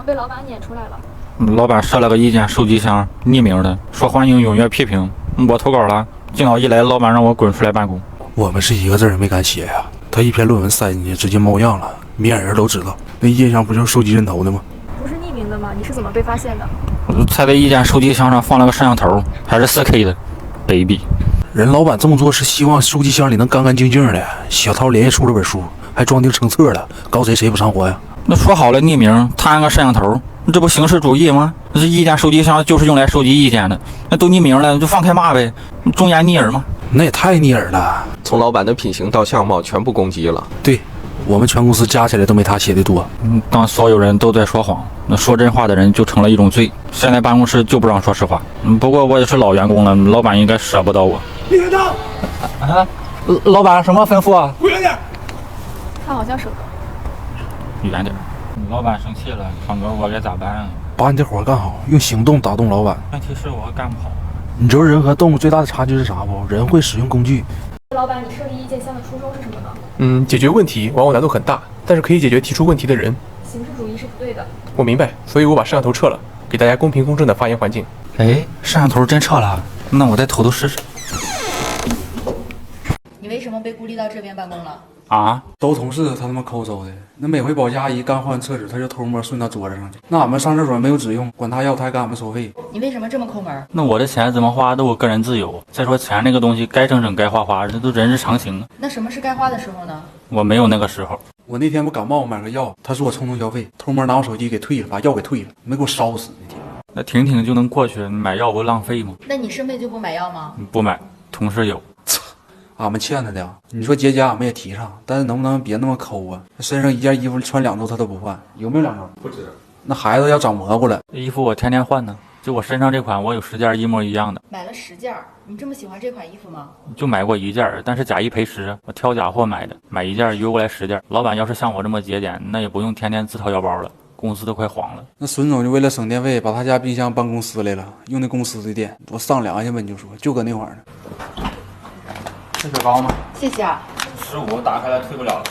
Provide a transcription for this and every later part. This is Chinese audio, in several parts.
被老板撵出来了。老板设了个意见收集箱，匿名的，说欢迎踊跃批评。我投稿了，结果一来，老板让我滚出来办公。我们是一个字也没敢写呀。他一篇论文塞进去，直接冒样了，明眼人都知道。那意见箱不就是收集人头的吗？不是匿名的吗？你是怎么被发现的？我就猜在意见收集箱上放了个摄像头，还是4K 的，卑鄙。人老板这么做是希望收集箱里能干干净净的。小涛连夜出了本书，还装订成册了，告谁谁不上火呀？那说好了匿名，他安个摄像头，这不形式主义吗？这意见收集箱就是用来收集意见的，那都匿名了，就放开骂呗，忠言逆耳吗？那也太逆耳了。从老板的品行到相貌全部攻击了。对，我们全公司加起来都没他写的多。当所有人都在说谎，那说真话的人就成了一种罪。现在办公室就不让说实话。不过我也是老员工了，老板应该舍不得我。李院长，老板什么吩咐啊？滚远点！他好像舍得。远点。老板生气了，方哥，我该咋办啊？把你这活干好，用行动打动老板。问题是我干不好。你知道人和动物最大的差距是啥不？人会使用工具。老板，你设立意见箱的初衷是什么呢？解决问题往往难度很大，但是可以解决提出问题的人。形式主义是不对的。我明白，所以我把摄像头撤了，给大家公平公正的发言环境。哎，摄像头真撤了，那我再偷偷试试。你为什么被孤立到这边办公了？啊，都同事他妈抠搜的，那每回保洁阿姨刚换完厕纸，他就偷摸顺他桌子上去。那俺们上厕所没有纸用，管他要，他还跟俺们收费。你为什么这么抠门？那我的钱怎么花都我个人自由。再说钱那个东西，该整整该花花，这都人之常情啊。那什么是该花的时候呢？我没有那个时候。我那天不感冒买个药，他说我冲动消费，偷摸拿我手机给退了，把药给退了，没给我烧死那天。那停停就能过去，买药不浪费吗？那你生病就不买药吗？不买，同事有。俺们欠他的，你说节假俺们也提上，但是能不能别那么抠啊？身上一件衣服穿2周他都不换，有没有2周？不止。那孩子要长蘑菇了。衣服我天天换呢，就我身上这款我有10件一模一样的。买了10件，你这么喜欢这款衣服吗？就买过1件，但是假一赔10，我挑假货买的，买1件邮过来10件。老板要是像我这么节俭，那也不用天天自掏腰包了，公司都快黄了。那孙总就为了省电费，把他家冰箱搬公司来了，用那公司的电，多丧良心吧？你就说，就搁那会儿呢。是雪糕吗？谢谢啊。15打开来退不了了。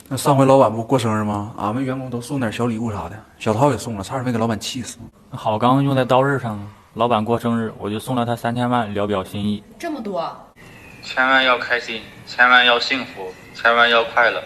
那上回老板不过生日吗？俺们员工都送点小礼物啥的，小涛也送了，差点没给老板气死。好钢用在刀刃上，老板过生日，我就送了他3000万，聊表心意。这么多？千万要开心，千万要幸福，千万要快乐。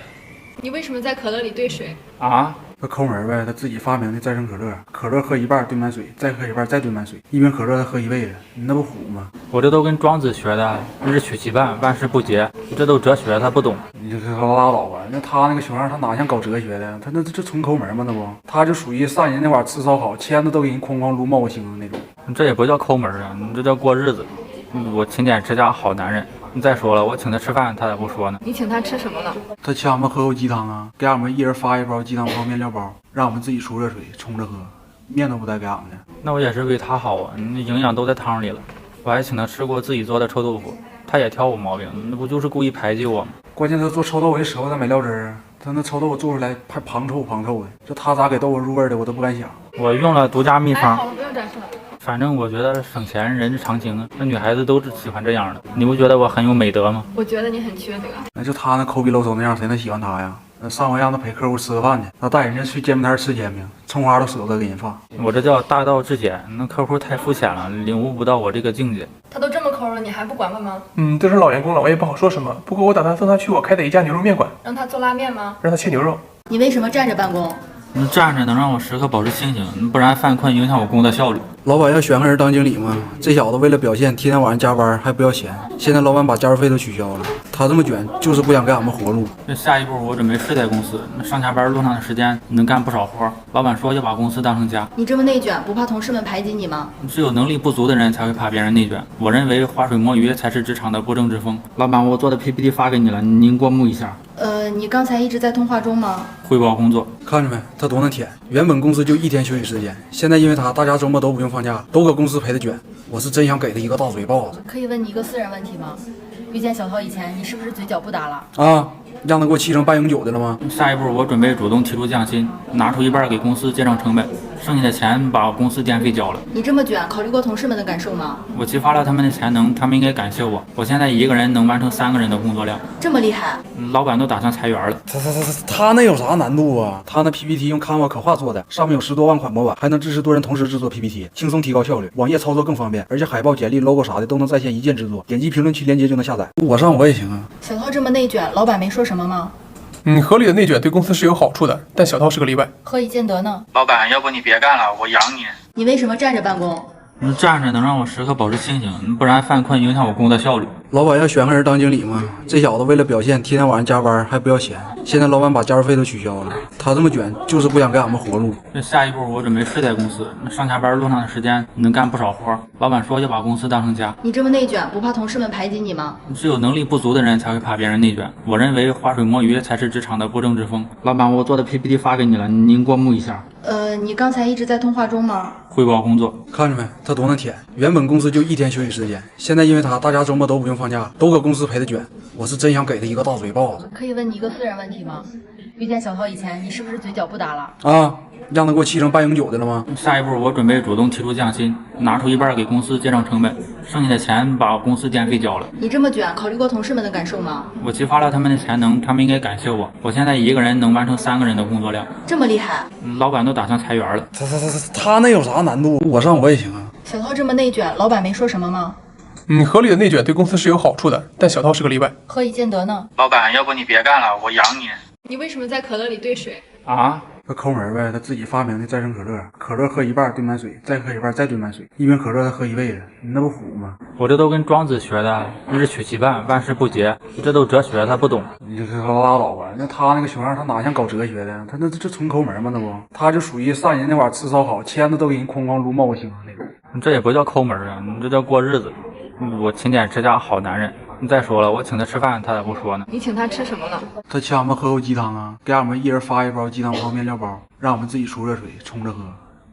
你为什么在可乐里兑水？啊？他抠门呗，他自己发明的再生可乐，可乐喝一半兑满水，再喝一半再兑满水，一瓶可乐他喝1辈子，你那不虎吗？我这都跟庄子学的，日取其半，万事不竭，这都哲学，他不懂。你就拉倒吧，那他那个熊样，他哪像搞哲学的？他那这纯抠门吗？那不，他就属于上人那碗吃烧烤，签子都给人哐哐撸冒个星那种。这也不叫抠门啊，你这叫过日子。我勤俭持家好男人。再说了，我请他吃饭，他咋不说呢？你请他吃什么了？他请俺们喝口鸡汤啊，给俺们一人发1包鸡汤泡面料包，让我们自己出热水冲着喝，面都不带给俺们的。那我也是为他好啊，那营养都在汤里了。我还请他吃过自己做的臭豆腐，他也挑我毛病，那不就是故意排挤我吗？关键他做臭豆腐也舍不得买料汁儿，他那臭豆腐做出来还胖臭的，这他咋给豆腐入味的我都不敢想。我用了独家秘方。好了，不用展示了。反正我觉得省钱人之常情啊，那女孩子都是喜欢这样的。你不觉得我很有美德吗？我觉得你很缺德。那就他那抠鼻搂手那样，谁能喜欢他呀？那上回让他陪客户吃个饭去，他带人家去煎饼摊吃煎饼，葱花都舍不得给人发。我这叫大道至简，那客户太肤浅了，领悟不到我这个境界。他都这么抠了，你还不管管吗？都是老员工了，我也不好说什么。不过我打算送他去我开的一家牛肉面馆，让他做拉面吗？让他切牛肉。你为什么站着办公？你站着能让我时刻保持清醒，不然犯困影响我工作效率。老板要选个人当经理吗？这小子为了表现，天天晚上加班还不要钱。现在老板把加班费都取消了，他这么卷就是不想给俺们活路。这下一步我准备试在公司，那上下班路上的时间能干不少活。老板说要把公司当成家。你这么内卷，不怕同事们排挤你吗？只有能力不足的人才会怕别人内卷。我认为划水摸鱼才是职场的不正之风。老板，我做的 PPT 发给你了，您过目一下。你刚才一直在通话中吗？汇报工作。看着没，他多能舔。原本公司就1天休息时间，现在因为他，大家周末都不用放假，都搁公司陪他卷。我是真想给他一个大嘴巴子。可以问你一个私人问题吗？遇见小涛以前，你是不是嘴角不耷拉？啊，让他给我气成半永久的了吗？下一步我准备主动提出降薪，拿出一半给公司节省成本，剩下的钱把公司电费交了。你这么卷，考虑过同事们的感受吗？我激发了他们的潜能，他们应该感谢我。我现在一个人能完成3个人的工作量，这么厉害？老板都打算裁员了。他那有啥难度啊？他那 PPT 用 Canva 可画做的，上面有10多万款模板，还能支持多人同时制作 PPT， 轻松提高效率，网页操作更方便，而且海报、简历、logo 啥的都能在线一键制作，点击评论区链接就能下载。我上我也行啊。小涛这么内卷，老板没说什么吗？合理的内卷对公司是有好处的，但小涛是个例外。何以见得呢？老板，要不你别干了，我养你。你为什么站着办公？站着能让我时刻保持清醒，不然犯困影响我工作效率。老板要选个人当经理吗？这小子为了表现，天天晚上加班还不要钱。现在老板把加班费都取消了，他这么卷就是不想给俺们活路。这下一步我准备睡在公司，上下班路上的时间能干不少活。老板说要把公司当成家。你这么内卷，不怕同事们排挤你吗？只有能力不足的人才会怕别人内卷。我认为划水摸鱼才是职场的不正之风。老板，我做的 PPT 发给你了，您过目一下。你刚才一直在通话中吗？汇报工作，看着没，他多能舔。原本公司就1天休息时间，现在因为他，大家周末都不用放假，都搁公司陪他卷。我是真想给他一个大嘴巴子。可以问你一个私人问题吗？遇见小涛以前，你是不是嘴角不打了？啊，让他给我气成半永久的了吗？下一步我准备主动提出降薪，拿出一半给公司节省成本，剩下的钱把公司电费交了。你这么卷，考虑过同事们的感受吗？我激发了他们的潜能，他们应该感谢我。我现在一个人能完成3个人的工作量，这么厉害？老板都打算裁员了。他那有啥难度？我上我也行啊。小涛这么内卷，老板没说什么吗？合理的内卷对公司是有好处的，但小涛是个例外。何以见得呢？老板，要不你别干了，我养你。你为什么在可乐里兑水？啊？他抠门呗，他自己发明的再生可乐，可乐喝一半兑满水，再喝一半再兑满水，一瓶可乐他喝1辈子，你那不虎吗？我这都跟庄子学的，日取其半，万事不竭，这都哲学，他不懂。你这拉倒吧，那他那个熊样，他哪像搞哲学的？他那这纯抠门吗？那不，他就属于上人那碗吃烧烤，签子都给人哐哐撸冒个星那种。这也不叫抠门啊，你这叫过日子。我勤俭持家好男人。再说了，我请他吃饭，他咋不说呢？你请他吃什么了？他请俺们喝口鸡汤啊，给俺们一人发1包鸡汤泡面料包，让我们自己出热水冲着喝，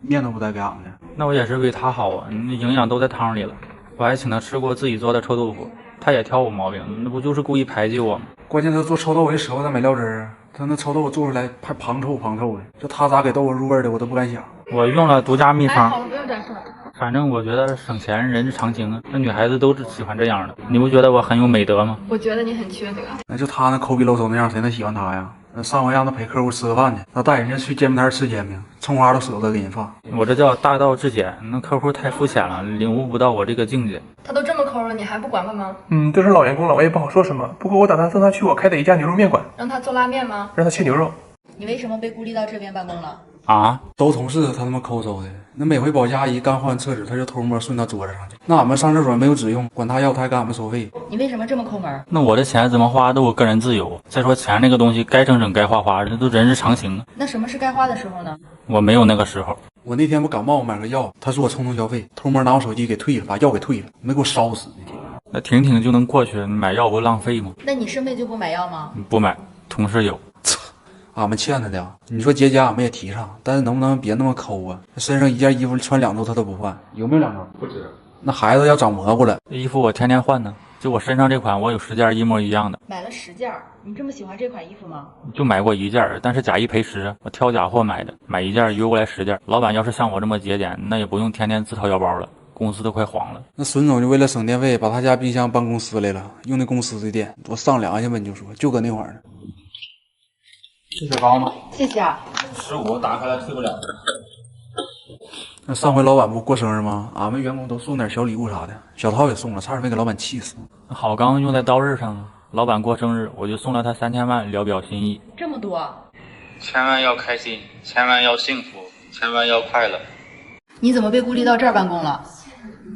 面都不带给俺们的。那我也是为他好啊，营养都在汤里了。我还请他吃过自己做的臭豆腐，他也挑我毛病，那不就是故意排挤我吗？关键他做臭豆腐也舍不得买料汁儿，他那臭豆腐做出来还滂臭的，就他咋给豆腐入味的我都不敢想。我用了独家秘方。好了，不用展示了。反正我觉得省钱人之常情啊，那女孩子都是喜欢这样的。你不觉得我很有美德吗？我觉得你很缺德。那就他那抠鼻搂手那样，谁能喜欢他呀？那上回让他陪客户吃个饭去，他带人家去煎饼摊吃煎饼，葱花都舍不得给人放。我这叫大道至简，那客户太肤浅了，领悟不到我这个境界。他都这么抠了，你还不管管吗？这是老员工了，我也不好说什么。不过我打算送他去我开的一家牛肉面馆，让他做拉面吗？让他切牛肉。你为什么被孤立到这边办公了？啊，都同事他妈抠搜的，那每回保洁阿姨刚换完厕纸，他就偷摸顺他桌子上去。那俺们上厕所没有纸用，管他要他还给俺们收费。你为什么这么抠门？那我的钱怎么花都我个人自由。再说钱这个东西，该整整该花花，这都人之常情啊。那什么是该花的时候呢？我没有那个时候。我那天不感冒买个药，他说我冲动消费，偷摸拿我手机给退了，把药给退了，没给我烧死那天。那停停就能过去，买药不浪费吗？那你师妹就不买药吗？不买，同事有。俺们欠他的，你说节俭俺们也提倡，但是能不能别那么抠啊？身上一件衣服穿2周他都不换，有没有2周？不止。那孩子要长蘑菇了，衣服我天天换呢，就我身上这款我有10件一模一样的。买了10件，你这么喜欢这款衣服吗？就买过1件，但是假一赔10，我挑假货买的，买1件邮过来10件。老板要是像我这么节俭，那也不用天天自掏腰包了，公司都快黄了。那孙总就为了省电费，把他家冰箱搬公司来了，用那公司的电。我上良心吧，你就说，就搁那会儿呢。是雪糕吗？谢谢啊。15打开了退不了。那上回老板不过生日吗？俺们员工都送点小礼物啥的，小涛也送了，差点没给老板气死。好钢用在刀刃上啊！老板过生日，我就送了他3000万，聊表心意。这么多？千万要开心，千万要幸福，千万要快乐。你怎么被孤立到这儿办公了？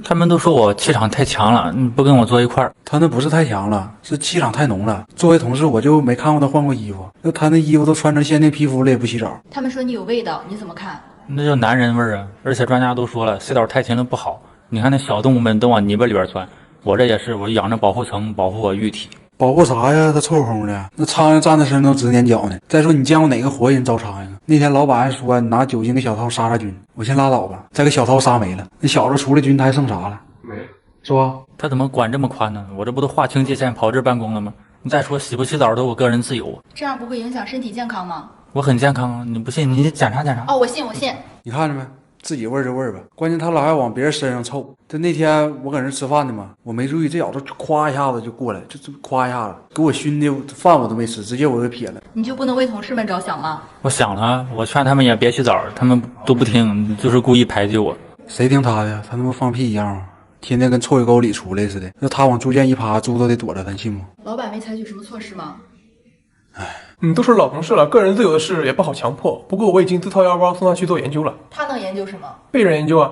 他们都说我气场太强了，不跟我坐一块儿。他那不是太强了，是气场太浓了。作为同事，我就没看过他换过衣服，那他那衣服都穿成限定皮肤了，也不洗澡。他们说你有味道，你怎么看？那叫男人味儿啊！而且专家都说了，洗澡太勤了不好。你看那小动物们都往泥巴里边钻，我这也是，我养着保护层，保护我玉体。保护啥呀？他臭烘的，那苍蝇站在身上都直撵脚呢。再说你见过哪个活人招苍蝇啊？那天老板还说你拿酒精给小涛杀菌，我先拉倒吧，再给小涛杀没了。那小子除了菌，他还剩啥了？没，是吧？他怎么管这么宽呢？我这不都划清界限跑这儿办公了吗？再说洗不洗澡都我个人自由，这样不会影响身体健康吗？我很健康啊，你不信你检查检查。哦，我信，我信。你看着没？自己味儿就味儿吧，关键他老爱往别人身上凑。就那天我搁那吃饭呢嘛，我没注意，这小子咵一下子就过来，就咵一下子给我熏的饭我都没吃，直接我给撇了。你就不能为同事们着想吗？我想了，我劝他们也别洗澡，他们都不听，就是故意排挤我。谁听他的？他他妈放屁一样啊！天天跟臭水沟里出来似的，要他往猪圈一趴，猪都得躲着，他信吗？老板没采取什么措施吗？都是老同事了，个人自由的事也不好强迫。不过我已经自掏腰包送他去做研究了。他能研究什么？被人研究啊，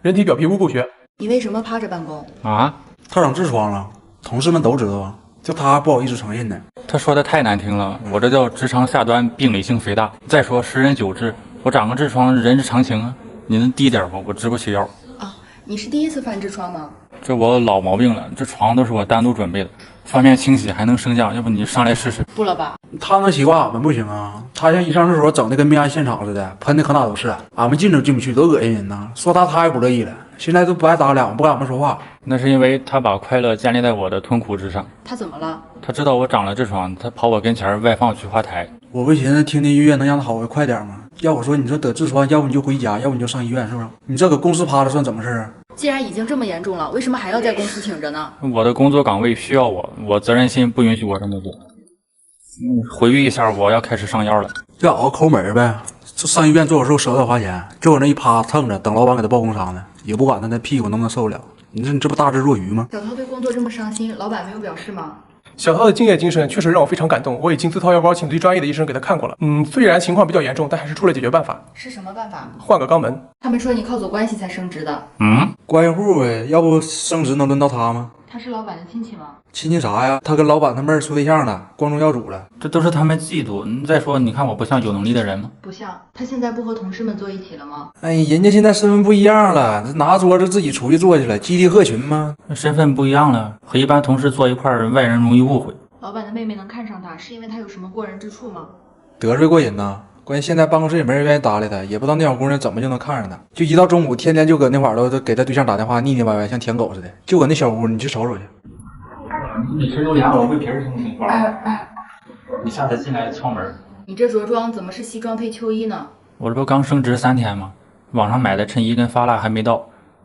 人体表皮污垢学。你为什么趴着办公？啊？他长痔疮了，同事们都知道啊，就他不好意思承认呢。他说的太难听了，我这叫直肠下端病理性肥大。再说时人久治，我长个痔疮人之常情啊。你能低点吧，我直不起腰。啊，你是第一次犯痔疮吗？这我老毛病了，这床都是我单独准备的，方便清洗还能升降，要不你上来试试？不了吧？他能习惯，俺们不行啊！他像一上厕所整的跟命案现场似的，喷的可哪都是，俺们进都进不去，多恶心人呐！说他也不乐意了，现在都不爱搭理俺们，不跟俺们说话。那是因为他把快乐建立在我的痛苦之上。他怎么了？他知道我长了痔疮，他跑我跟前外放菊花台。我不寻思听听音乐能让他好的快点吗？要我说，你说得痔疮，要不你就回家，要不你就上医院，是不是？你这搁公司趴着算怎么事啊？既然已经这么严重了，为什么还要在公司挺着呢？我的工作岗位需要我，我责任心不允许我这么做。回忆一下，我要开始上药了。这小子抠门呗，这上医院做手术舍得花钱，就搁那一趴蹭着，等老板给他报工伤呢，也不管他那屁股能不能受得了。你说你这不大智若愚吗？小涛对工作这么上心，老板没有表示吗？小涛的敬业精神确实让我非常感动，我已经自掏腰包请最专业的医生给他看过了。虽然情况比较严重，但还是出了解决办法，是什么办法？换个肛门。他们说你靠走关系才升职的。关系户呗，要不升职能轮到他吗？他是老板的亲戚吗？亲戚啥呀？他跟老板他妹儿处对象了，光宗耀祖了。这都是他们嫉妒。再说，你看我不像有能力的人吗？不像。他现在不和同事们坐一起了吗？哎，人家现在身份不一样了，拿桌子自己出去坐去了，集体合群吗？身份不一样了，和一般同事坐一块儿，外人容易误会。老板的妹妹能看上他，是因为他有什么过人之处吗？得罪过人呐。关键现在办公室也没人愿意搭理他，也不知道那小姑娘怎么就能看上他。就一到中午，天天就搁那块儿都给他对象打电话，腻腻歪歪，像舔狗似的。就搁那小屋，你去瞅瞅去。你吃榴莲，我会皮儿挺挺你下次进来敲门。你这着装怎么是西装配秋衣呢？我这不刚升职3天吗？网上买的衬衣跟发蜡还没到，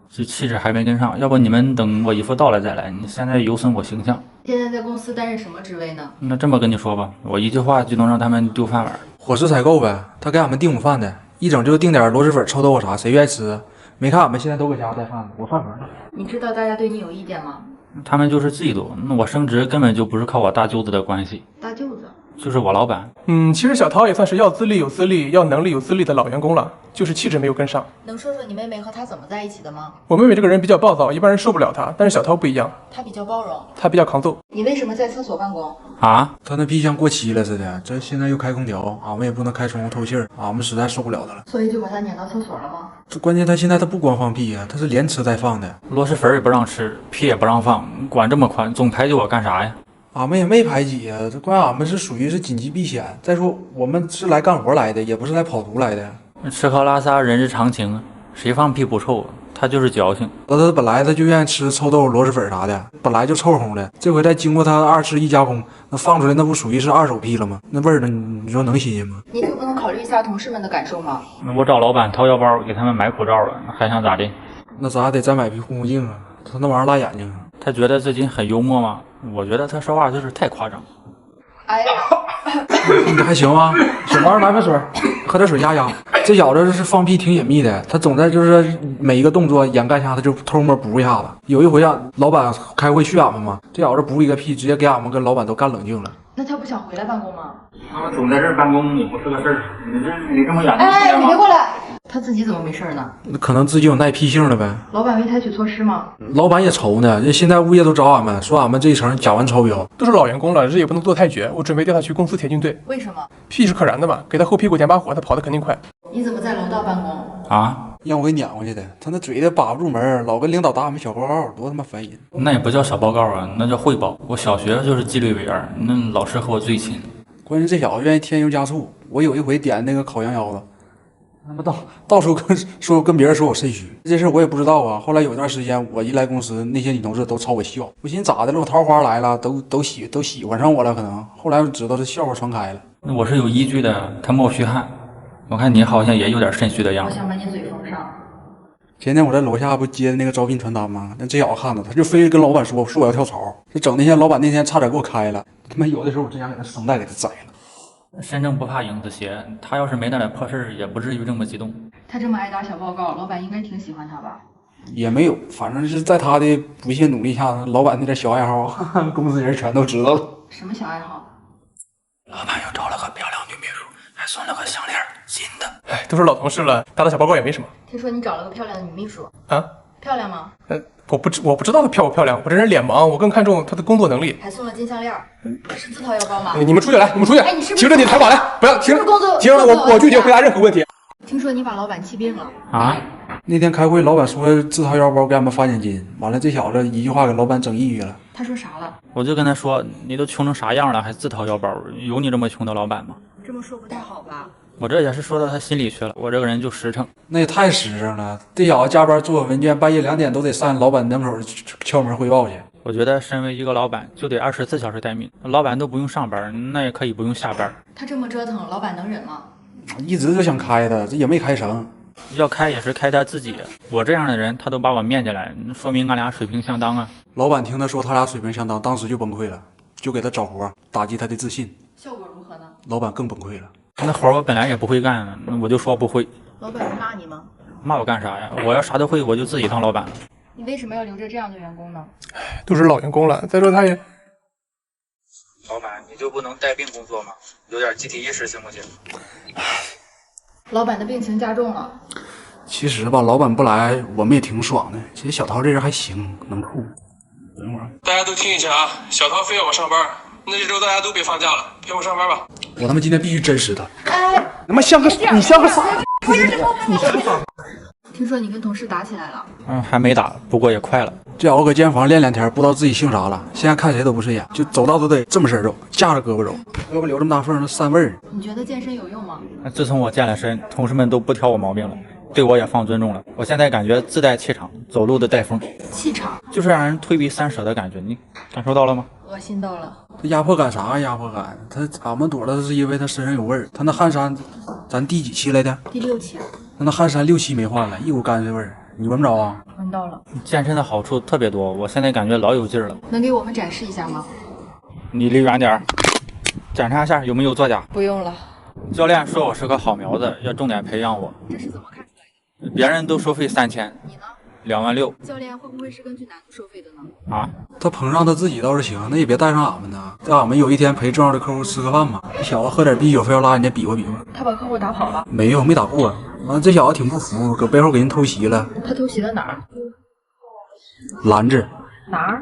这气质还没跟上。要不你们等我衣服到了再来，你现在有损我形象。现在在公司担任什么职位呢？那这么跟你说吧，我一句话就能让他们丢饭碗。伙食采购呗，他给俺们订午饭的，一整就订点螺蛳粉、臭豆腐啥，谁愿意吃？没看俺们现在都搁家带饭呢，我饭盒呢。你知道大家对你有意见吗？他们就是嫉妒，那我升职根本就不是靠我大舅子的关系，大舅子。就是我老板。其实小涛也算是要资历有资历，要能力有资历的老员工了，就是气质没有跟上。能说说你妹妹和他怎么在一起的吗？我妹妹这个人比较暴躁，一般人受不了她，但是小涛不一样，她比较包容。她比较抗揍。你为什么在厕所办公？啊？他那屁像过期了似的，这现在又开空调，俺们也不能开窗户透气儿，俺们实在受不了他了。所以就把他撵到厕所了吗？这关键他现在他不光放屁呀，他是连吃带放的。螺蛳粉也不让吃，屁也不让放，管这么宽，总排挤我干啥呀？俺们也没排挤呀，这关键俺们是属于是紧急避险。再说我们是来干活来的，也不是来跑图来的。吃喝拉撒人之常情，谁放屁不臭？他就是矫情。他本来他就愿意吃臭豆腐、螺蛳粉啥的，本来就臭烘的，这回再经过他2次1加工，那放出来那不属于是2手屁了吗？那味儿呢？你说能新鲜吗？你可不能考虑一下同事们的感受吗？我找老板掏腰包给他们买口罩了，还想咋的？那咱还得再买批护目镜啊，他那玩意儿辣眼睛啊。他觉得自己很幽默吗？我觉得他说话就是太夸张。哎呀，你还行吗？小王来瓶水，喝点水压压。这小子是放屁挺隐秘的，他总在就是每一个动作掩盖下，他就偷摸补一下子。有一回啊，老板开会训俺们嘛，这小子补一个屁，直接给俺们跟老板都干冷静了。那他不想回来办公吗？他们总在这儿办公也不是个事儿，你这离这么远，哎，你别过来！他自己怎么没事呢？可能自己有耐屁性了呗。老板没采取措施吗？老板也愁呢，这现在物业都找俺们说俺们这一层假玩超标。都是老员工了，这也不能做太绝。我准备调他去公司田径队。为什么？屁是可燃的嘛，给他后屁股点把火，他跑得肯定快。你怎么在楼道办公？啊？让我给撵过去的，他那嘴的把不住门，老跟领导打俺们小报告，多他妈烦人。那也不叫小报告啊，那叫汇报。我小学就是纪律委员，那老师和我最亲。关键这小子愿意添油加醋。我有一回点那个烤羊腰子，他妈到处跟别人说我肾虚，这事我也不知道啊。后来有一段时间，我一来公司，那些女同事都朝我笑，我寻思咋的了？我桃花来了，都喜欢上我了，可能。后来我知道这笑话传开了。我是有依据的，他冒虚汗，我看你好像也有点肾虚的样子。我想把你嘴封上。前天我在楼下不接那个招聘传单吗？那这小子看到他就非跟老板说我要跳槽，这整那些老板那天差点给我开了。他妈有的时候我真想给他声带给他摘了。身正不怕影子斜，他要是没那点破事儿，也不至于这么激动。他这么爱打小报告，老板应该挺喜欢他吧？也没有，反正是在他的不懈努力下，老板那点小爱好，公司人全都知道了。什么小爱好？老板又找了个漂亮女秘书，还送了个项链，新的。哎，都是老同事了，打打小报告也没什么听说你找了个漂亮的女秘书，啊。漂亮吗？我不知道她漂不漂亮，我这人脸盲，我更看重她的工作能力。还送了金项链，是自掏腰包吗？你们出去来，你们出去，哎你是不是停着你的谈话来，不要停是不是工作停了，我拒绝回答任何问题。听说你把老板气病了啊？那天开会，老板说自掏腰包给俺们发现金，完了这小子一句话给老板整抑郁了。他说啥了？我就跟他说，你都穷成啥样了，还自掏腰包，有你这么穷的老板吗？这么说不太好吧？我这也是说到他心里去了，我这个人就实诚。那也太实诚了，这小子加班做文件，半夜2点都得上老板门口敲门汇报去。我觉得身为一个老板，就得24小时待命，老板都不用上班，那也可以不用下班。他这么折腾，老板能忍吗？一直就想开他，这也没开成。要开也是开他自己，我这样的人他都把我面进来，说明俺俩水平相当啊。老板听他说他俩水平相当，当时就崩溃了，就给他找活，打击他的自信。效果如何呢？老板更崩溃了。那活我本来也不会干，我就说不会。老板骂你吗？骂我干啥呀？我要啥都会，我就自己当老板了。你为什么要留着这样的员工呢？都是老员工了，再说他也……老板，你就不能带病工作吗？有点集体意识行不行？老板的病情加重了。其实吧，老板不来，我们也挺爽的。其实小涛这人还行，能处。等会儿，大家都听一下啊，小涛非要我上班，那这周大家都别放假了，陪我上班吧。我他妈今天必须真实他。哎，他妈像个你像个啥？听说你跟同事打起来了？还没打，不过也快了。这小子搁间房练2天，不知道自己姓啥了。现在看谁都不顺眼，就走道都得这么式走，架着胳膊走，胳膊留这么大缝，那散味儿。你觉得健身有用吗？自从我健了身，同事们都不挑我毛病了，对我也放尊重了。我现在感觉自带气场，走路的带风，气场就是让人退避三舍的感觉。你感受到了吗？恶心到了。这压迫感啥压迫感？俺们躲了是因为他身上有味儿。他那汗衫，咱第几期来的？第6期。他那汗衫6期没换了，一股泔水味儿，你闻不着啊？闻到了。健身的好处特别多，我现在感觉老有劲儿了。能给我们展示一下吗？你离远点儿，检查一下有没有作假。不用了。教练说我是个好苗子，要重点培养我。这是怎么看出来的？别人都收费3000，你呢？26000。教练会不会是根据难度收费的呢？啊？他膨胀他自己倒是行，那也别带上俺们呐。让俺们有一天陪重要的客户吃个饭嘛。这小子喝点啤酒，非要拉人家比划比划。他把客户打跑了？没有，没打过。完了，这小子挺不服，搁背后给人偷袭了。他偷袭了哪儿？拦着。哪儿？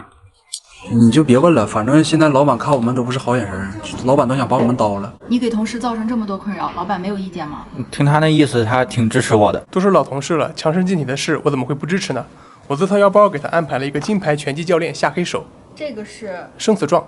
你就别问了，反正现在老板看我们都不是好眼神，老板都想把我们刀了。你给同事造成这么多困扰，老板没有意见吗？听他那意思，他挺支持我的。都是老同事了，强身健体的事，我怎么会不支持呢？我自掏腰包给他安排了一个金牌拳击教练下黑手，这个是生死状。